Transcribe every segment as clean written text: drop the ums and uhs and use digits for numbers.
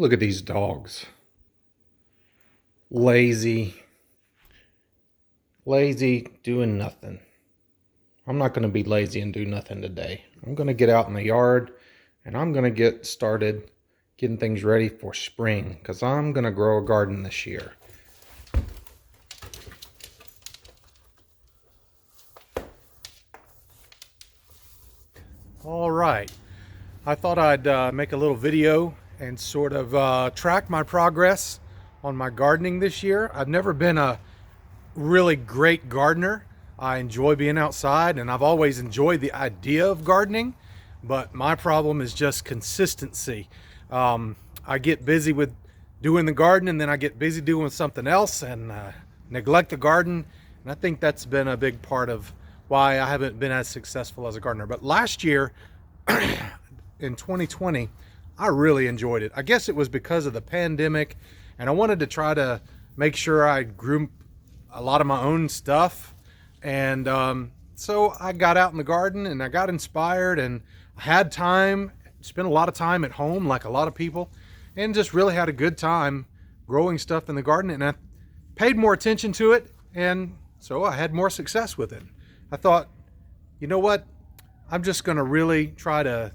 Look at these dogs. Lazy, doing nothing. I'm not going to be lazy and do nothing today. I'm going to get out in the yard and I'm going to get started getting things ready for spring because I'm going to grow a garden this year. All right. I thought I'd make a little video and sort of track my progress on my gardening this year. I've never been a really great gardener. I enjoy being outside and I've always enjoyed the idea of gardening, but my problem is just consistency. I get busy with doing the garden and then I get busy doing something else and neglect the garden. And I think that's been a big part of why I haven't been as successful as a gardener. But last year, in 2020, I really enjoyed it. I guess it was because of the pandemic and I wanted to try to make sure I grew a lot of my own stuff. And so I got out in the garden and I got inspired and I had time, spent a lot of time at home like a lot of people, and just really had a good time growing stuff in the garden. And I paid more attention to it, and so I had more success with it. I thought, you know what? I'm just going to really try to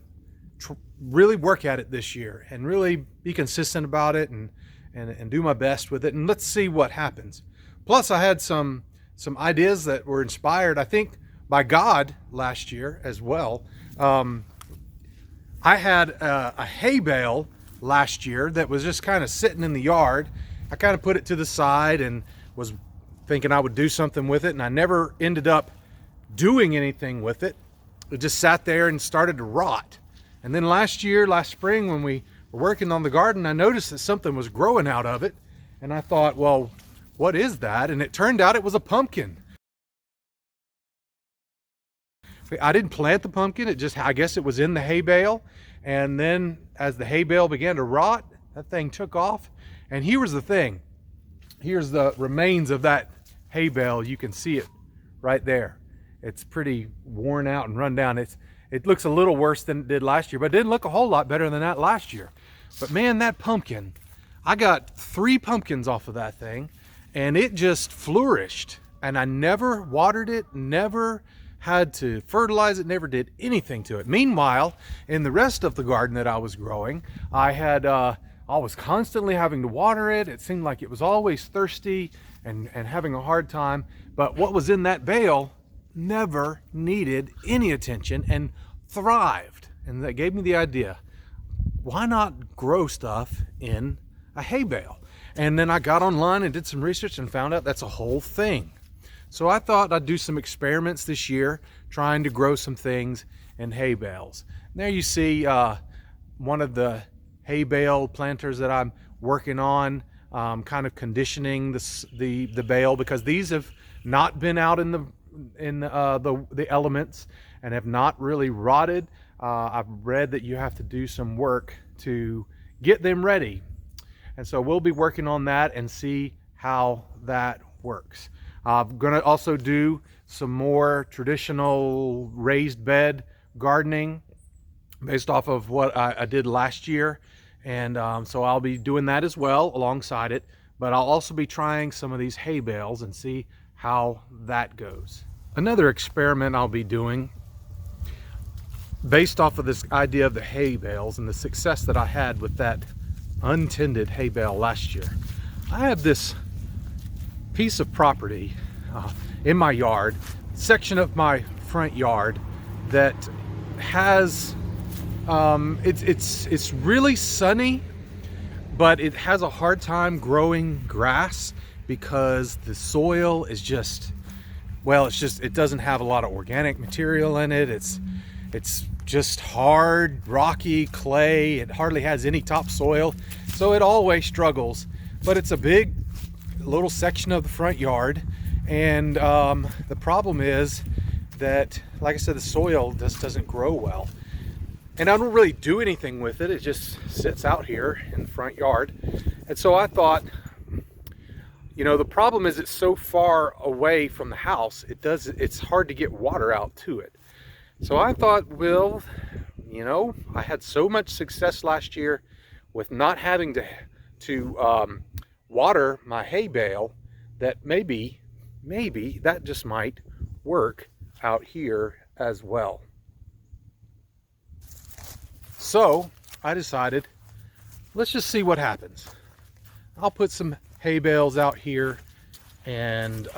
really work at it this year and really be consistent about it and do my best with it. And let's see what happens. Plus, I had some ideas that were inspired, I think, by God last year as well. I had a hay bale last year that was just kind of sitting in the yard. I kind of put it to the side and was thinking I would do something with it, and I never ended up doing anything with it. It just sat there and started to rot. And then last spring, when we were working on the garden, I noticed that something was growing out of it. And I thought, well, what is that? And it turned out it was a pumpkin. I didn't plant the pumpkin. I guess it was in the hay bale. And then as the hay bale began to rot, that thing took off. And here's the thing. Here's the remains of that hay bale. You can see it right there. It's pretty worn out and run down. It looks a little worse than it did last year, but it didn't look a whole lot better than that last year. But man, that pumpkin, I got 3 pumpkins off of that thing and it just flourished. And I never watered it, never had to fertilize it, never did anything to it. Meanwhile, in the rest of the garden that I was growing, I was constantly having to water it. It seemed like it was always thirsty and having a hard time. But what was in that bale never needed any attention and thrived. And that gave me the idea, why not grow stuff in a hay bale? And then I got online and did some research and found out that's a whole thing. So I thought I'd do some experiments this year trying to grow some things in hay bales. There you see one of the hay bale planters that I'm working on, kind of conditioning the bale, because these have not been out in the elements and have not really rotted. I've read that you have to do some work to get them ready. And so we'll be working on that and see how that works. I'm going to also do some more traditional raised bed gardening based off of what I did last year. And so I'll be doing that as well alongside it. But I'll also be trying some of these hay bales and see how that goes. Another experiment I'll be doing based off of this idea of the hay bales and the success that I had with that untended hay bale last year. I have this piece of property in my yard, section of my front yard that has it's really sunny, but it has a hard time growing grass because the soil is it doesn't have a lot of organic material in it. It's just hard, rocky clay. It hardly has any topsoil, so it always struggles. But it's a big little section of the front yard, and the problem is that, like I said, the soil just doesn't grow well. And I don't really do anything with it. It just sits out here in the front yard. And so I thought, the problem is it's so far away from the house, it's hard to get water out to it. So I thought, well, I had so much success last year with not having to water my hay bale, that maybe that just might work out here as well. So I decided, let's just see what happens. I'll put some hay bales out here, and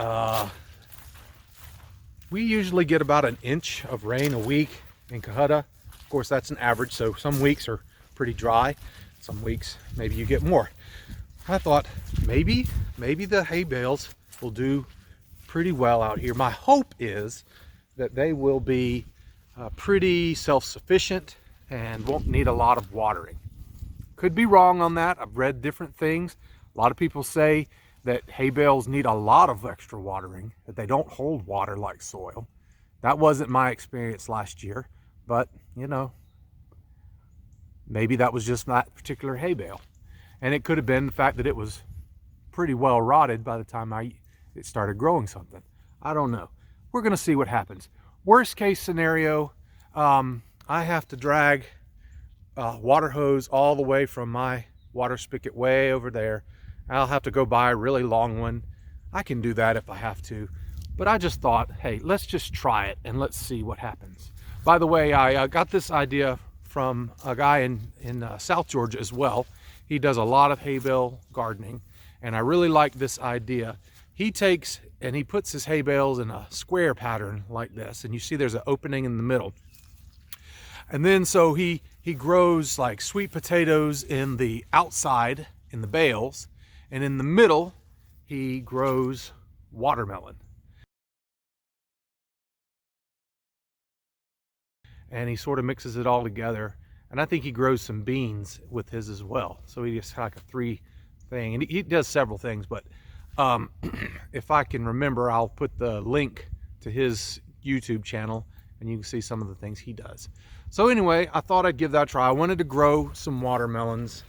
we usually get about an inch of rain a week in Cohutta. Of course, that's an average, so some weeks are pretty dry. Some weeks, maybe you get more. I thought maybe the hay bales will do pretty well out here. My hope is that they will be pretty self-sufficient and won't need a lot of watering. Could be wrong on that. I've read different things. A lot of people say that hay bales need a lot of extra watering, that they don't hold water like soil. That wasn't my experience last year, but you know, maybe that was just that particular hay bale. And it could have been the fact that it was pretty well rotted by the time it started growing something. I don't know. We're gonna see what happens. Worst case scenario, I have to drag water hose all the way from my water spigot way over there. I'll have to go buy a really long one. I can do that if I have to, but I just thought, hey, let's just try it and let's see what happens. By the way, I got this idea from a guy in South Georgia as well. He does a lot of hay bale gardening, and I really like this idea. He takes and he puts his hay bales in a square pattern like this, and you see there's an opening in the middle. And then so he grows like sweet potatoes in the outside in the bales, and in the middle he grows watermelon. And he sort of mixes it all together, and I think he grows some beans with his as well. So he just like a three thing, and he does several things, but if I can remember, I'll put the link to his YouTube channel and you can see some of the things he does. So anyway, I thought I'd give that a try. I wanted to grow some watermelons.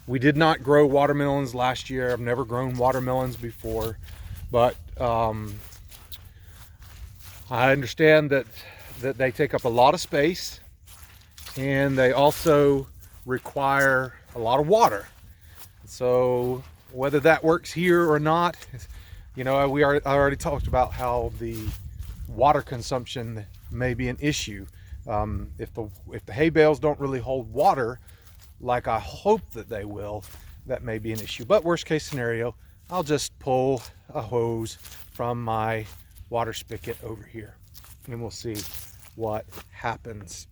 We did not grow watermelons last year. I've never grown watermelons before, but I understand that they take up a lot of space, and they also require a lot of water. So whether that works here or not, you know, I already talked about how the water consumption may be an issue. If the hay bales don't really hold water like I hope that they will, that may be an issue. But worst case scenario, I'll just pull a hose from my water spigot over here, and we'll see what happens.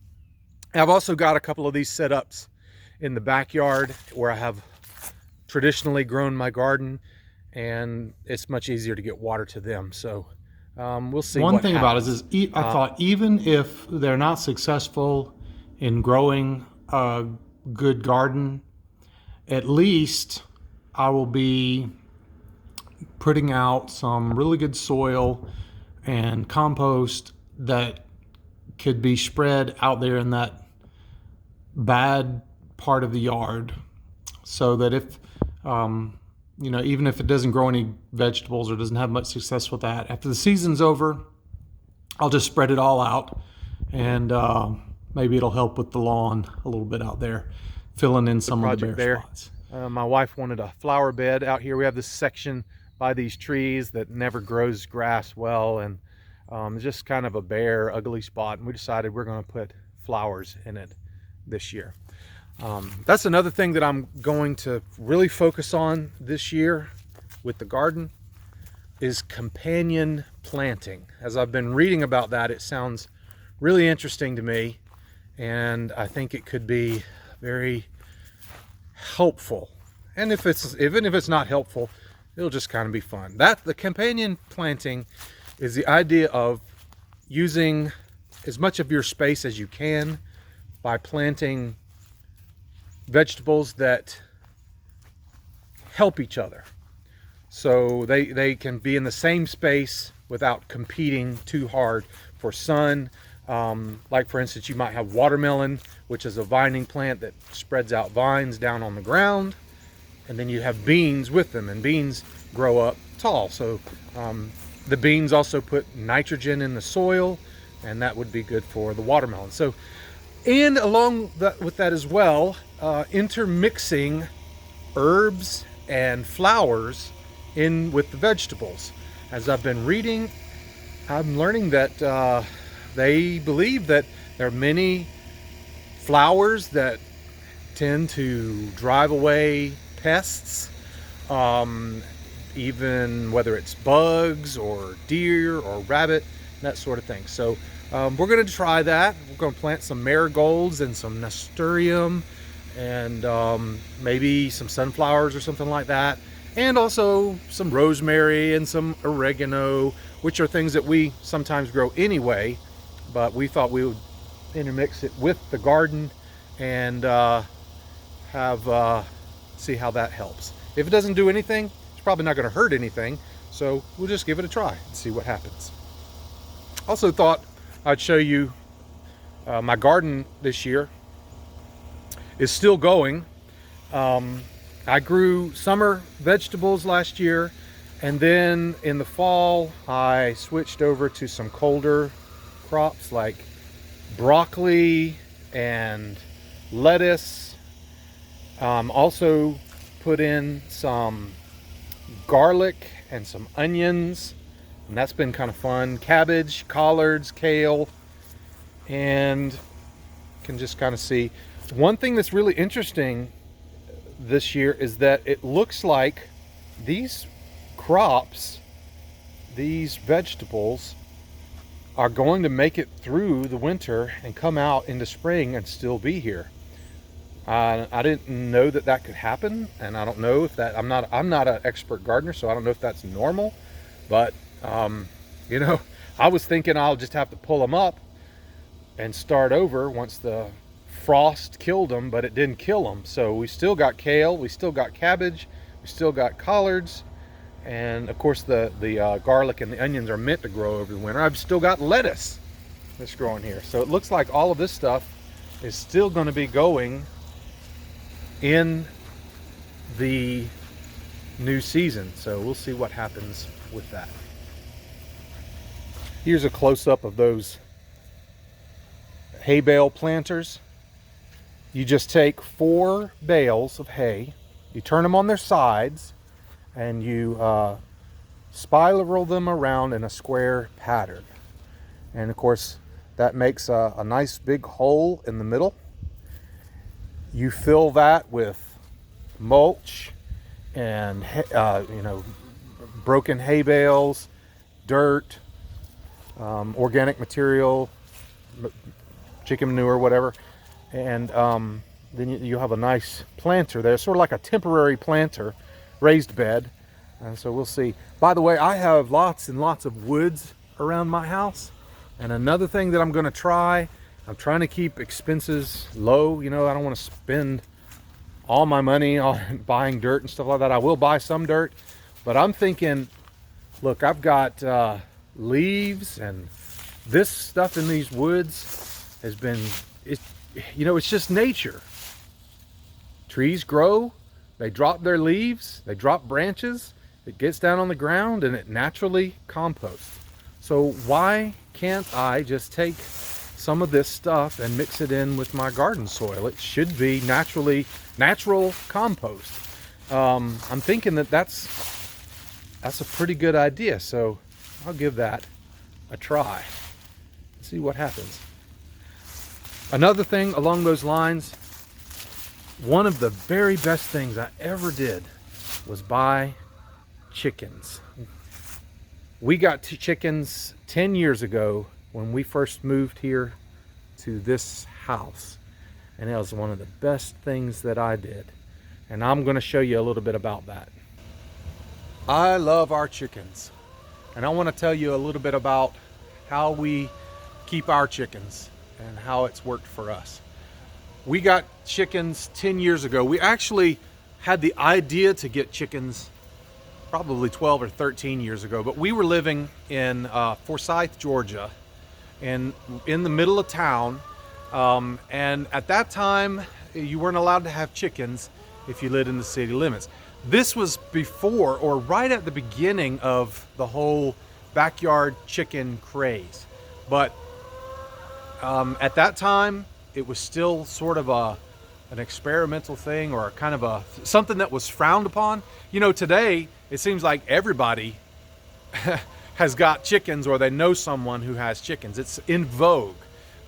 I've also got a couple of these setups in the backyard where I have traditionally grown my garden, and it's much easier to get water to them. So we'll see. One thing about it is I thought even if they're not successful in growing a good garden, at least I will be putting out some really good soil and compost that could be spread out there in that bad part of the yard, so that if you know, even if it doesn't grow any vegetables or doesn't have much success with that, after the season's over, I'll just spread it all out, and maybe it'll help with the lawn a little bit out there, filling in some of the bare spots. My wife wanted a flower bed out here. We have this section by these trees that never grows grass well, and it's just kind of a bare, ugly spot, and we decided we're going to put flowers in it this year. That's another thing that I'm going to really focus on this year with the garden, is companion planting. As I've been reading about that, it sounds really interesting to me, and I think it could be very helpful. And even if it's not helpful, it'll just kind of be fun. The companion planting is the idea of using as much of your space as you can by planting vegetables that help each other. So they can be in the same space without competing too hard for sun. Like for instance, you might have watermelon, which is a vining plant that spreads out vines down on the ground. And then you have beans with them, and beans grow up tall. So the beans also put nitrogen in the soil, and that would be good for the watermelon. So And along with that as well, intermixing herbs and flowers in with the vegetables. As I've been reading, I'm learning that they believe that there are many flowers that tend to drive away pests, even whether it's bugs or deer or rabbit, that sort of thing. So we're going to try that. We're going to plant some marigolds and some nasturtium and maybe some sunflowers or something like that, and also some rosemary and some oregano, which are things that we sometimes grow anyway, but we thought we would intermix it with the garden and see how that helps. If it doesn't do anything, it's probably not going to hurt anything, so we'll just give it a try and see what happens. Also thought I'd show you my garden this year is still going. I grew summer vegetables last year, and then in the fall I switched over to some colder crops like broccoli and lettuce. Also put in some garlic and some onions, and that's been kind of fun. Cabbage, collards, kale, and you can just kind of see. One thing that's really interesting this year is that it looks like these crops, these vegetables, are going to make it through the winter and come out into spring and still be here. I didn't know that that could happen, and I don't know if that, I'm not an expert gardener, so I don't know if that's normal, but you know, I was thinking I'll just have to pull them up and start over once the frost killed them, but it didn't kill them. So we still got kale, we still got cabbage, we still got collards, and of course the garlic and the onions are meant to grow over the winter. I've still got lettuce that's growing here. So it looks like all of this stuff is still going to be going in the new season. So we'll see what happens with that. Here's a close-up of those hay bale planters. You just take 4 bales of hay, you turn them on their sides, and you spiral them around in a square pattern. And of course, that makes a nice big hole in the middle. You fill that with mulch and you know, broken hay bales, dirt, organic material, chicken manure, whatever, and then you have a nice planter there, sort of like a temporary planter, raised bed. And so we'll see. By the way, I have lots and lots of woods around my house, and another thing that I'm going to try, I'm trying to keep expenses low. You know, I don't want to spend all my money on buying dirt and stuff like that. I will buy some dirt, but I'm thinking, look, I've got leaves, and this stuff in these woods has been, you know, it's just nature. Trees grow, they drop their leaves, they drop branches, it gets down on the ground, and it naturally composts. So why can't I just take some of this stuff and mix it in with my garden soil? It should be natural compost. I'm thinking that that's a pretty good idea, so I'll give that a try. See what happens. Another thing along those lines, one of the very best things I ever did was buy chickens. We got chickens 10 years ago when we first moved here to this house, and it was one of the best things that I did, and I'm going to show you a little bit about that. I love our chickens, and I want to tell you a little bit about how we keep our chickens and how it's worked for us. We got chickens 10 years ago. We actually had the idea to get chickens probably 12 or 13 years ago, but we were living in Forsyth, Georgia, and in the middle of town, and at that time you weren't allowed to have chickens if you lived in the city limits. This was before, or right at the beginning of the whole backyard chicken craze. But at that time, it was still sort of an experimental thing, or kind of something that was frowned upon. You know, today it seems like everybody has got chickens, or they know someone who has chickens. It's in vogue.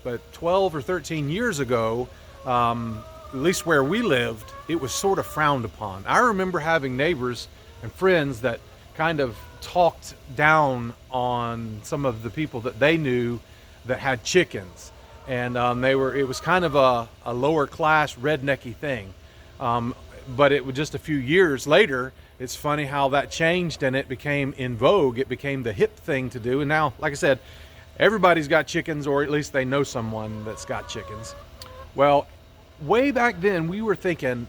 But 12 or 13 years ago, at least where we lived, it was sort of frowned upon. I remember having neighbors and friends that kind of talked down on some of the people that they knew that had chickens. And it was kind of a lower class rednecky thing. But it was just a few years later, it's funny how that changed and it became in vogue. It became the hip thing to do. And now, like I said, everybody's got chickens, or at least they know someone that's got chickens. Well, way back then we were thinking,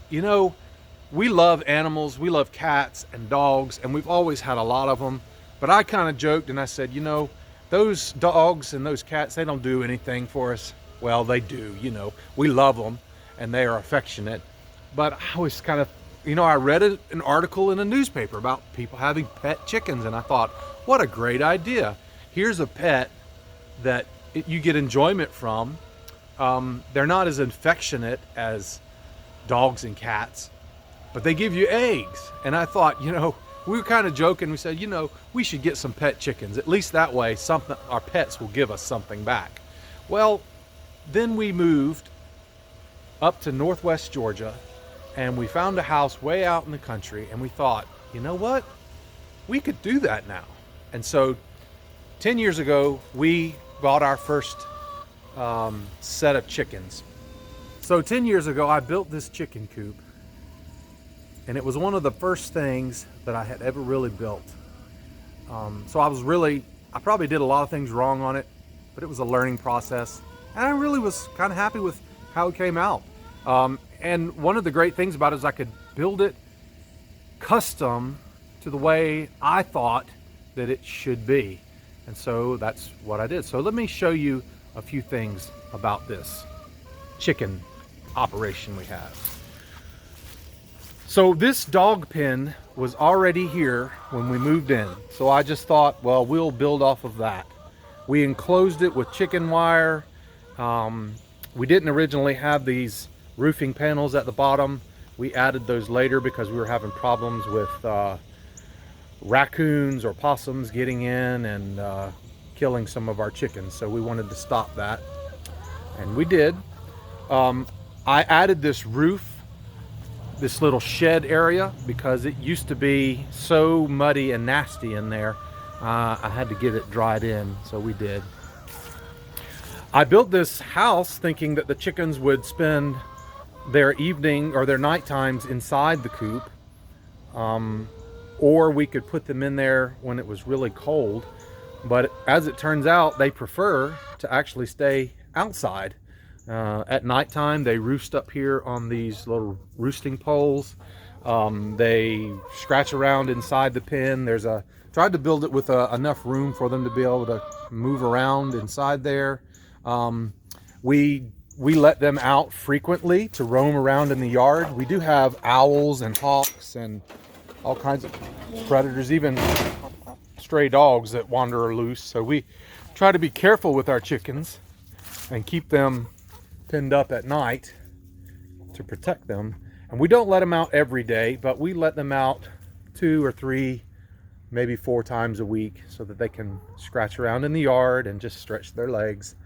you know, we love animals, we love cats and dogs, and we've always had a lot of them. But I kind of joked and I said, you know, those dogs and those cats, they don't do anything for us. Well, they do, you know. We love them and they are affectionate. But I was kind of, you know, I read an article in a newspaper about people having pet chickens, and I thought, what a great idea. Here's a pet that you get enjoyment from. They're not as affectionate as dogs and cats, but they give you eggs. And I thought, you know, we were kind of joking. We said, you know, we should get some pet chickens. At least that way, our pets will give us something back. Well, then we moved up to Northwest Georgia, and we found a house way out in the country, and we thought, you know what? We could do that now. And so 10 years ago, we bought our first set of chickens. So 10 years ago, I built this chicken coop, and it was one of the first things that I had ever really built. So I probably did a lot of things wrong on it, but it was a learning process, and I really was kind of happy with how it came out. And one of the great things about it is I could build it custom to the way I thought that it should be. And so that's what I did. So let me show you a few things about this chicken operation we have. So this dog pen was already here when we moved in. So I just thought, well, we'll build off of that. We enclosed it with chicken wire. We didn't originally have these roofing panels at the bottom. We added those later because we were having problems with raccoons or possums getting in and killing some of our chickens. So we wanted to stop that, and we did. I added this roof, this little shed area, because it used to be so muddy and nasty in there. I had to get it dried in, so we did. I built this house thinking that the chickens would spend their evening or their night times inside the coop, or we could put them in there when it was really cold. But as it turns out, they prefer to actually stay outside. At nighttime, they roost up here on these little roosting poles. They scratch around inside the pen. Tried to build it with enough room for them to be able to move around inside there. We let them out frequently to roam around in the yard. We do have owls and hawks and all kinds of predators, even stray dogs that wander loose. So we try to be careful with our chickens and keep them penned up at night to protect them. And we don't let them out every day, but we let them out 2 or 3, maybe 4 times a week so that they can scratch around in the yard and just stretch their legs.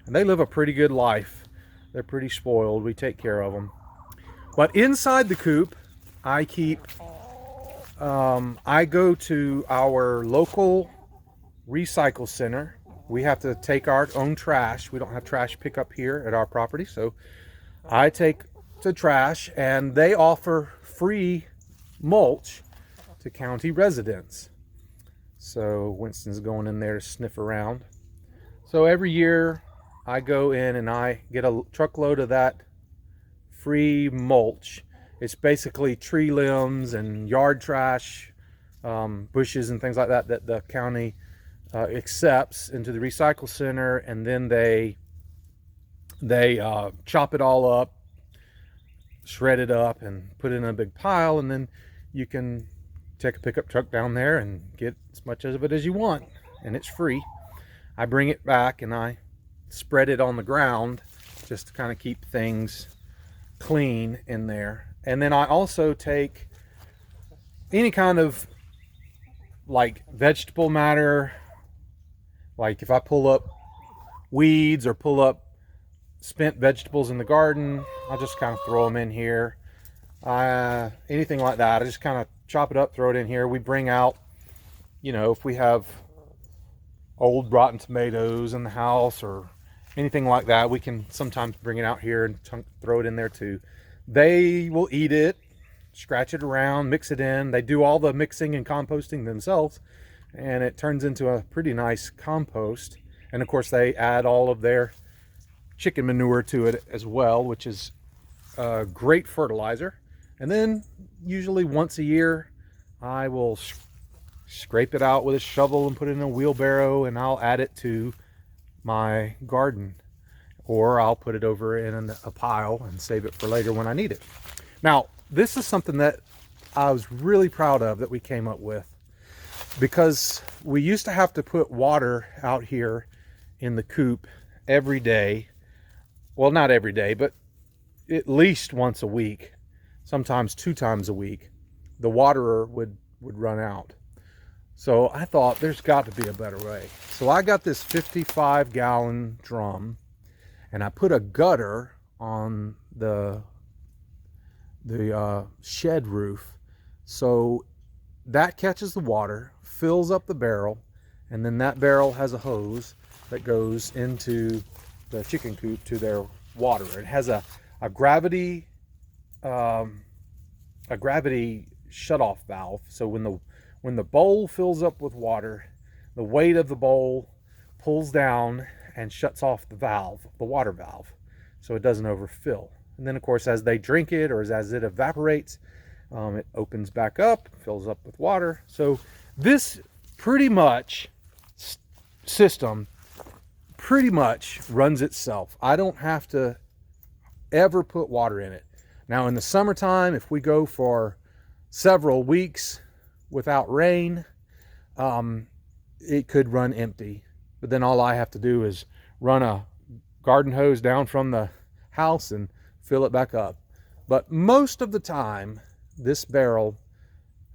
And they live a pretty good life. They're pretty spoiled. We take care of them. But inside the coop, I go to our local recycle center. We have to take our own trash. We don't have trash pickup here at our property. So I take the trash, and they offer free mulch to county residents. So Winston's going in there to sniff around. So every year I go in and I get a truckload of that free mulch. It's basically tree limbs and yard trash, bushes and things like that that the county accepts into the recycle center, and then they chop it all up, shred it up, and put it in a big pile, and then you can take a pickup truck down there and get as much of it as you want, and it's free. I bring it back and I spread it on the ground just to kind of keep things clean in there. And then I also take any kind of like vegetable matter, like if I pull up weeds or pull up spent vegetables in the garden, I'll just kind of throw them in here. Anything like that, I just kind of chop it up, throw it in here. We bring out, if we have old rotten tomatoes in the house or anything like that, we can sometimes bring it out here and throw it in there too. They will eat it, scratch it around, mix it in. They do all the mixing and composting themselves, and it turns into a pretty nice compost. And of course they add all of their chicken manure to it as well, which is a great fertilizer. And then usually once a year I will scrape it out with a shovel and put it in a wheelbarrow, and I'll add it to my garden, or I'll put it over in a pile and save it for later when I need it. Now, this is something that I was really proud of that we came up with, because we used to have to put water out here in the coop every day. Well, not every day, but at least once a week, sometimes 2 times a week. The waterer would run out. So I thought there's got to be a better way. So I got this 55-gallon drum, and I put a gutter on the shed roof, so that catches the water, fills up the barrel, and then that barrel has a hose that goes into the chicken coop to their water. It has a gravity shutoff valve, so when the bowl fills up with water, the weight of the bowl pulls down and shuts off the water valve, so it doesn't overfill. And then of course, as they drink it, or as it evaporates, it opens back up, fills up with water. So this system pretty much runs itself. I don't have to ever put water in it. Now in the summertime, if we go for several weeks without rain, it could run empty. But then all I have to do is run a garden hose down from the house and fill it back up. But most of the time, this barrel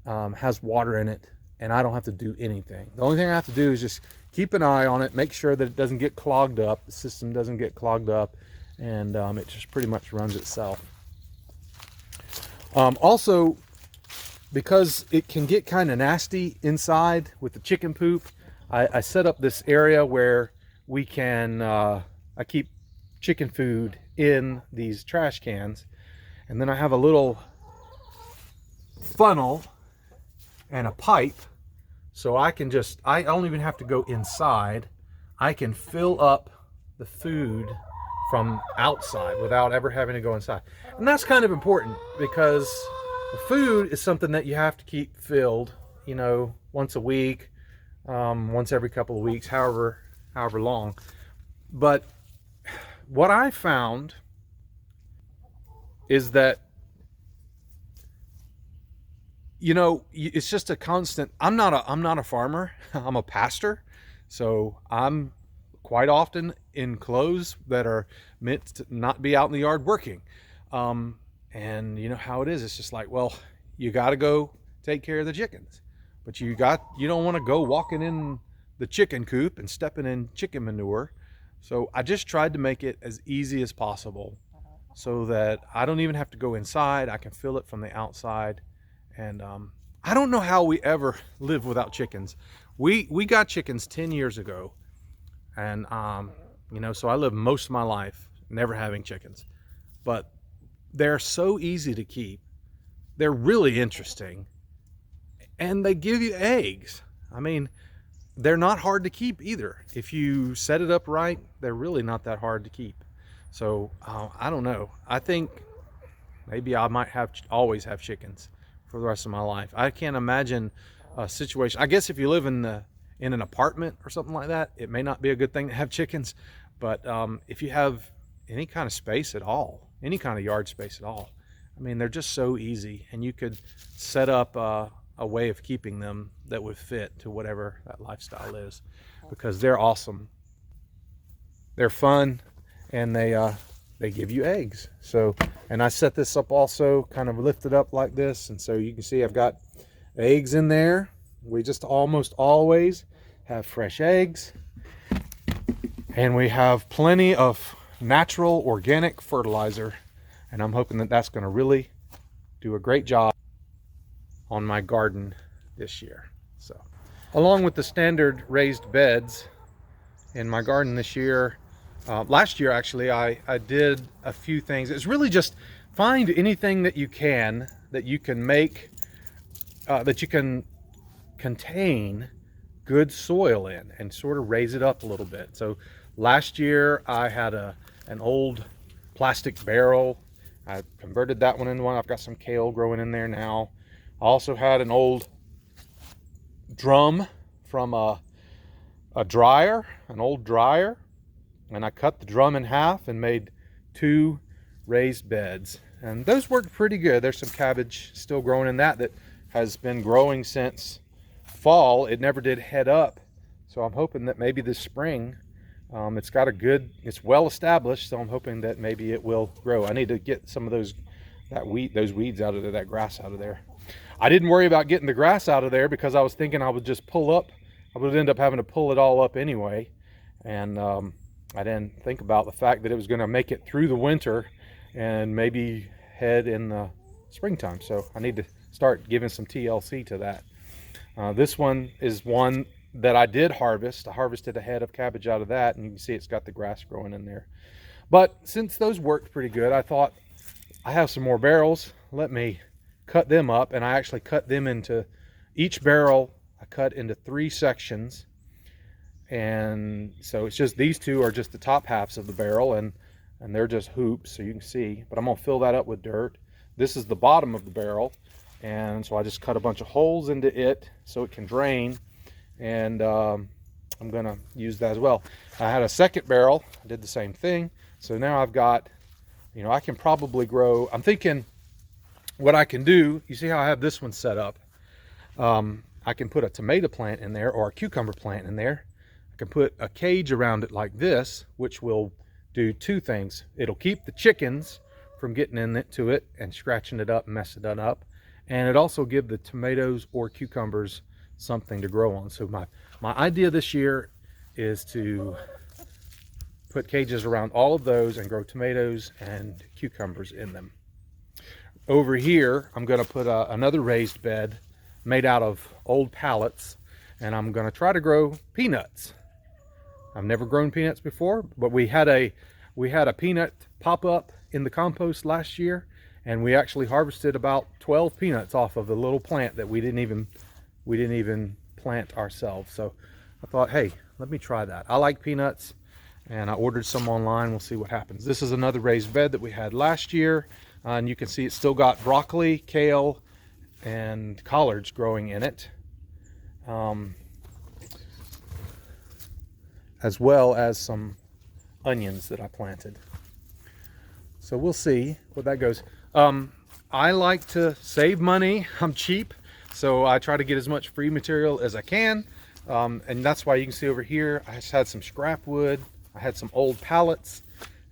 has water in it, and I don't have to do anything. The only thing I have to do is just keep an eye on it, make sure that it doesn't get clogged up, the system doesn't get clogged up, and it just pretty much runs itself. Also, because it can get kind of nasty inside with the chicken poop, I set up this area where we can, I keep chicken food in these trash cans, and then I have a little funnel and a pipe, so I don't even have to go inside. I can fill up the food from outside without ever having to go inside. And that's kind of important, because the food is something that you have to keep filled, once a week, once every couple of weeks, however long. But what I found is that, it's just a constant. I'm not a farmer. I'm a pastor. So I'm quite often in clothes that are meant to not be out in the yard working. And you know how it is. It's just like, well, you got to go take care of the chickens, but you don't want to go walking in the chicken coop and stepping in chicken manure. So I just tried to make it as easy as possible, so that I don't even have to go inside. I can fill it from the outside. And I don't know how we ever lived without chickens. We got chickens 10 years ago, and so I lived most of my life never having chickens. But they're so easy to keep. They're really interesting, and they give you eggs. I mean, they're not hard to keep either. If you set it up right, they're really not that hard to keep. So I don't know. I think maybe I might always have chickens for the rest of my life. I can't imagine a situation. I guess if you live in an apartment or something like that, it may not be a good thing to have chickens. But if you have any kind of space at all, any kind of yard space at all, I mean, they're just so easy, and you could set up a way of keeping them that would fit to whatever that lifestyle is, because they're awesome. They're fun, and they they give you eggs. So, and I set this up also kind of lifted up like this, and so you can see I've got eggs in there. We just almost always have fresh eggs, and we have plenty of natural organic fertilizer, and I'm hoping that that's going to really do a great job on my garden this year. So, along with the standard raised beds in my garden this year, last year actually I did a few things. It's really just find anything that you can make, that you can contain good soil in, and sort of raise it up a little bit. So last year I had an old plastic barrel. I converted that one into one. I've got some kale growing in there now. I also had an old drum from a dryer, an old dryer, and I cut the drum in half and made 2 raised beds, and those worked pretty good. There's some cabbage still growing in that has been growing since fall. It never did head up, so I'm hoping that maybe this spring, it's well established, so I'm hoping that maybe it will grow. I need to get some of those weeds out of there, that grass out of there. I didn't worry about getting the grass out of there because I was thinking I would just I would end up having to pull it all up anyway, and I didn't think about the fact that it was going to make it through the winter and maybe head in the springtime. So I need to start giving some TLC to that. This one is one that I did harvest. I harvested a head of cabbage out of that, and you can see it's got the grass growing in there. But since those worked pretty good, I thought I have some more barrels. Let me cut them up, and I actually cut them into each barrel. I cut into 3 sections, and so it's just these 2 are just the top halves of the barrel, and they're just hoops, so you can see. But I'm gonna fill that up with dirt. This is the bottom of the barrel, and so I just cut a bunch of holes into it so it can drain, and I'm gonna use that as well. I had a second barrel. I did the same thing. So now I've got, I can probably grow. I'm thinking what I can do, you see how I have this one set up. I can put a tomato plant in there or a cucumber plant in there. I can put a cage around it like this, which will do 2 things. It'll keep the chickens from getting into it and scratching it up and messing it up, and it also give the tomatoes or cucumbers something to grow on. So my idea this year is to put cages around all of those and grow tomatoes and cucumbers in them. Over here I'm going to put another raised bed made out of old pallets, and I'm going to try to grow peanuts. I've never grown peanuts before, but we had a peanut pop up in the compost last year, and we actually harvested about 12 peanuts off of the little plant that we didn't even plant ourselves. So I thought, hey, let me try that. I like peanuts, and I ordered some online. We'll see what happens. This is another raised bed that we had last year, and you can see it's still got broccoli, kale, and collards growing in it, as well as some onions that I planted. So we'll see what that goes. I like to save money. I'm cheap, so I try to get as much free material as I can, and that's why you can see over here I just had some scrap wood. I had some old pallets,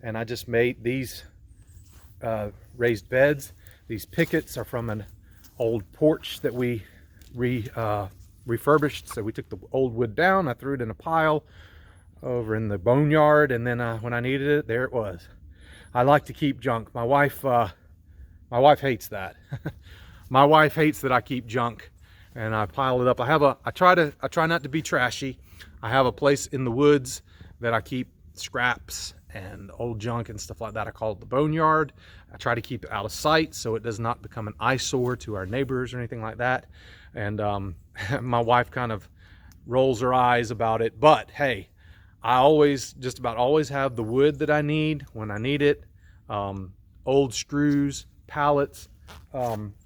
and I just made these raised beds. These pickets are from an old porch that we refurbished. So we took the old wood down, I threw it in a pile over in the boneyard, and then when I needed it, there it was. I like to keep junk. My wife hates that. My wife hates that I keep junk and I pile it up. I try not to be trashy. I have a place in the woods that I keep scraps and old junk and stuff like that. I call it the boneyard. I try to keep it out of sight so it does not become an eyesore to our neighbors or anything like that. And my wife kind of rolls her eyes about it, but hey, I just about always have the wood that I need when I need it. Old screws, pallets,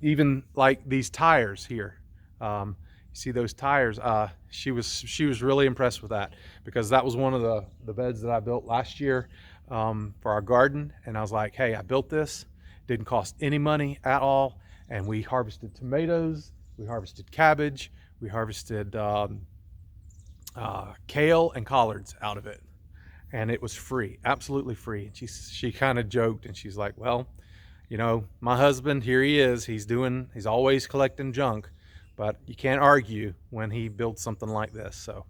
even like these tires here. You see those tires? She was really impressed with that, because that was one of the beds that I built last year for our garden. And I was like, hey, I built this. Didn't cost any money at all. And we harvested tomatoes, we harvested cabbage, we harvested kale and collards out of it. and it was free, absolutely free. And she kind of joked, and she's like, well, you know, my husband, here he is, he's always collecting junk, but you can't argue when he builds something like this. So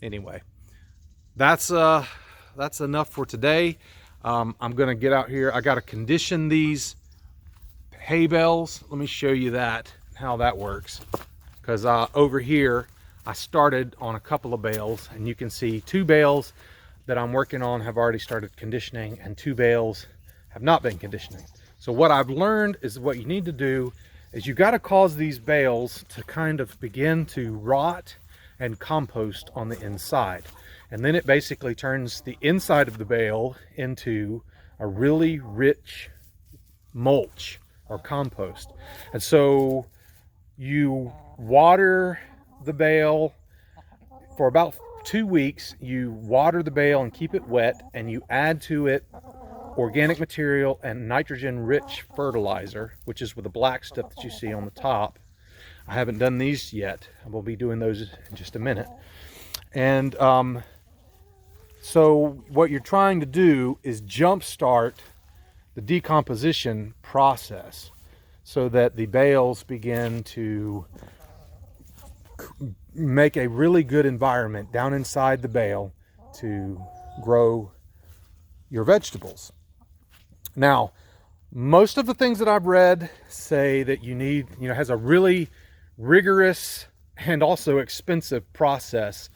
anyway, that's enough for today. I'm gonna get out here. I gotta condition these hay bales. Let me show you that, how that works. Because over here, I started on a couple of bales, and you can see 2 bales that I'm working on have already started conditioning, and 2 bales have not been conditioning. So what I've learned is what you need to do is you got to cause these bales to kind of begin to rot and compost on the inside. And then it basically turns the inside of the bale into a really rich mulch or compost. And so you water the bale for about 2 weeks. You water the bale and keep it wet, and you add to it organic material and nitrogen rich fertilizer, which is with the black stuff that you see on the top. I haven't done these yet. We'll be doing those in just a minute. And so what you're trying to do is jumpstart the decomposition process so that the bales begin to make a really good environment down inside the bale to grow your vegetables. Now, most of the things that I've read say that you need, has a really rigorous and also expensive process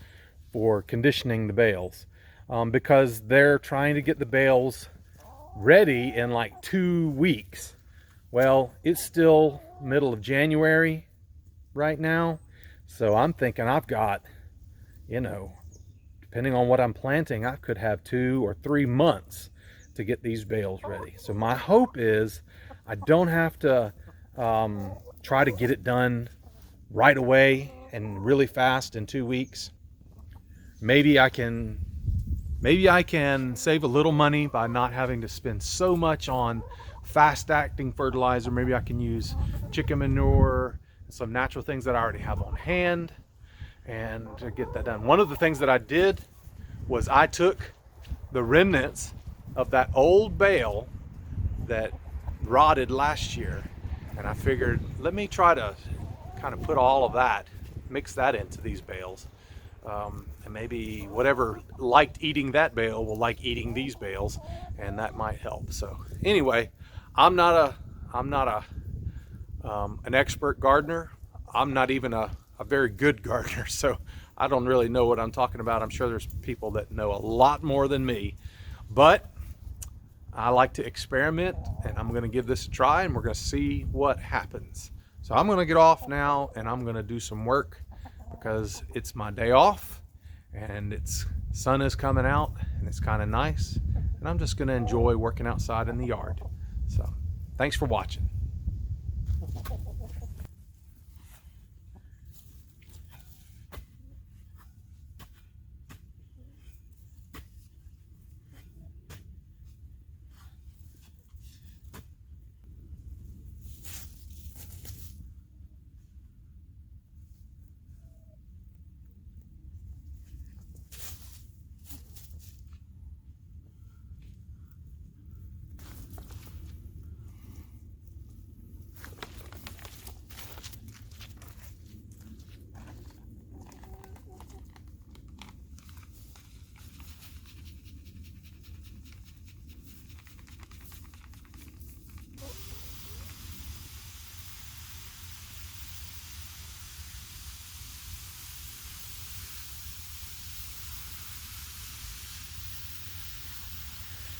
for conditioning the bales, because they're trying to get the bales ready in like 2 weeks. Well, it's still middle of January right now, so I'm thinking I've got, depending on what I'm planting, I could have 2 or 3 months to get these bales ready. So my hope is I don't have to try to get it done right away and really fast in 2 weeks. Maybe I can save a little money by not having to spend so much on fast-acting fertilizer. Maybe I can use chicken manure, some natural things that I already have on hand, and to get that done. One of the things that I did was I took the remnants of that old bale that rotted last year, and I figured, let me try to kind of put all of that, mix that into these bales. And maybe whatever liked eating that bale will like eating these bales, and that might help. So anyway, I'm not an expert gardener. I'm not even a very good gardener, so I don't really know what I'm talking about. I'm sure there's people that know a lot more than me, but I like to experiment, and I'm going to give this a try, and we're going to see what happens. So I'm going to get off now, and I'm going to do some work because it's my day off, and sun is coming out, and it's kind of nice, and I'm just going to enjoy working outside in the yard. So thanks for watching.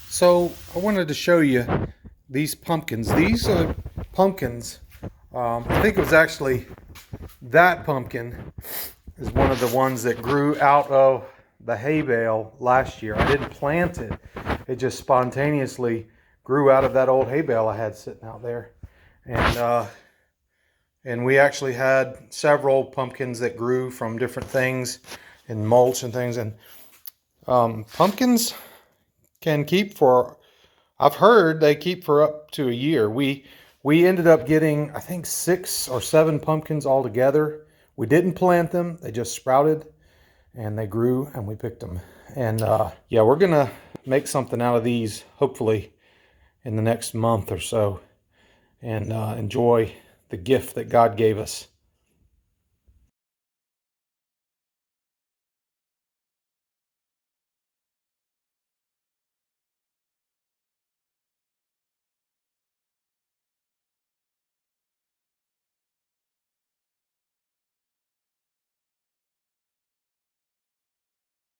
So I wanted to show you these pumpkins. These pumpkins, I think it was actually that pumpkin is one of the ones that grew out of the hay bale last year. I didn't plant it. It just spontaneously grew out of that old hay bale I had sitting out there. And we actually had several pumpkins that grew from different things and mulch and things. And pumpkins can keep for, I've heard they keep for up to a year. We ended up getting, I think, 6 or 7 pumpkins all together. We didn't plant them. They just sprouted and they grew and we picked them. And yeah, we're gonna make something out of these hopefully in the next month or so, and enjoy the gift that God gave us.